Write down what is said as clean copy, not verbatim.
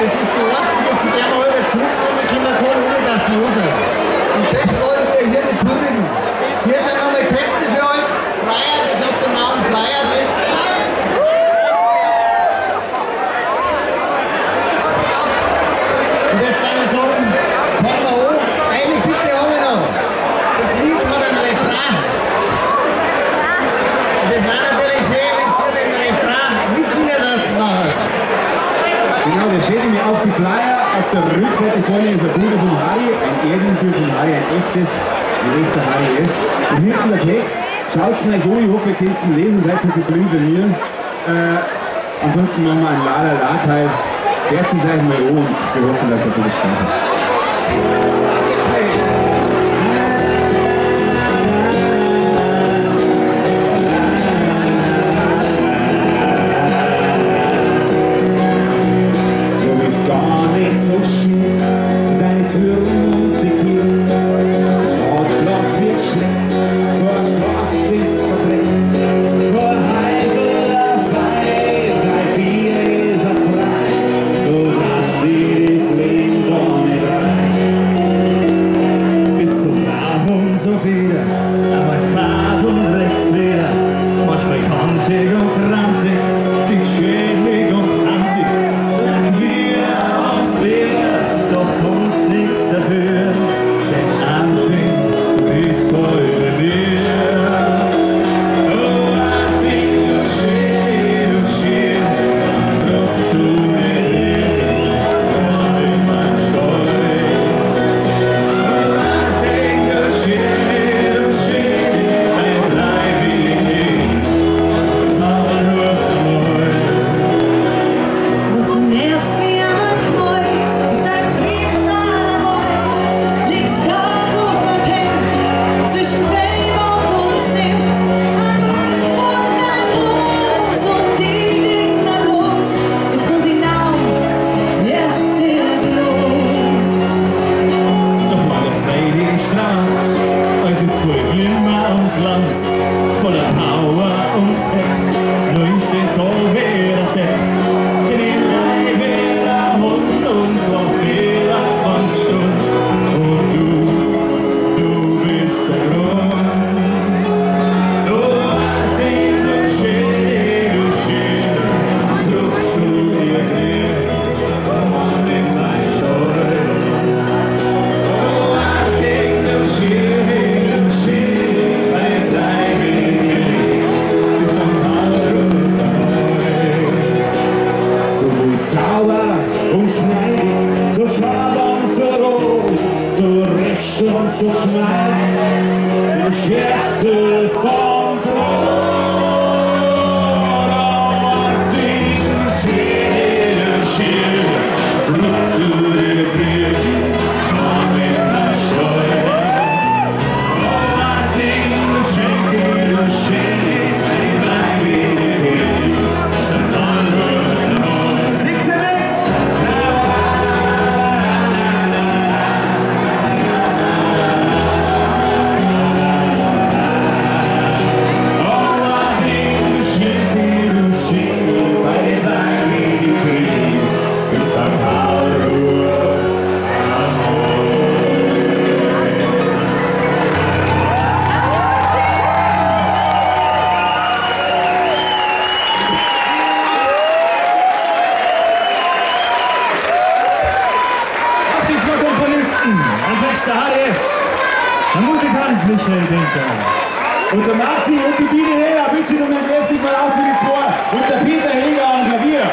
das ist die einzige, zu der wir heute zurückkommen können, ohne das Loser. Und das wollen wir hier betuligen. Hier sind nochmal Texte für euch. Flyer, das hat den Namen Flyer, das ist und jetzt kann ich sagen, fangen wir an. Eine Bitte haben wir noch. Das Lied hat einen Refrain. Und das war natürlich schön, wenn ihr den Refrain mitsingen dazu macht. Genau, das steht nämlich auf die Flyer. Auf der Rückseite vorne ist ein Bruder von Harry, ein Ehrenbild von Harry, ein echter Harry ist. Und hinten der Text, schaut es euch an, ich hoffe, ihr könnt es lesen, seid nicht so blind wie mir. Ansonsten machen wir einen La-La-La-Teil. Wert es euch mal an und wir hoffen, dass ihr viel Spaß habt. So schneit die Scherze vom Brot. Martin, Schere, zurück zu der Brücke, mach mit der Steuer. Martin, Schere, ein Bleib in der Höhe, sind alle neu. Sing's mit! Der HDS, der Musikant Michael Denker. Und der Maxi und die Biene Heller wünschen noch mal heftig mal aus für die zwei. Und der Peter Heger am Klavier.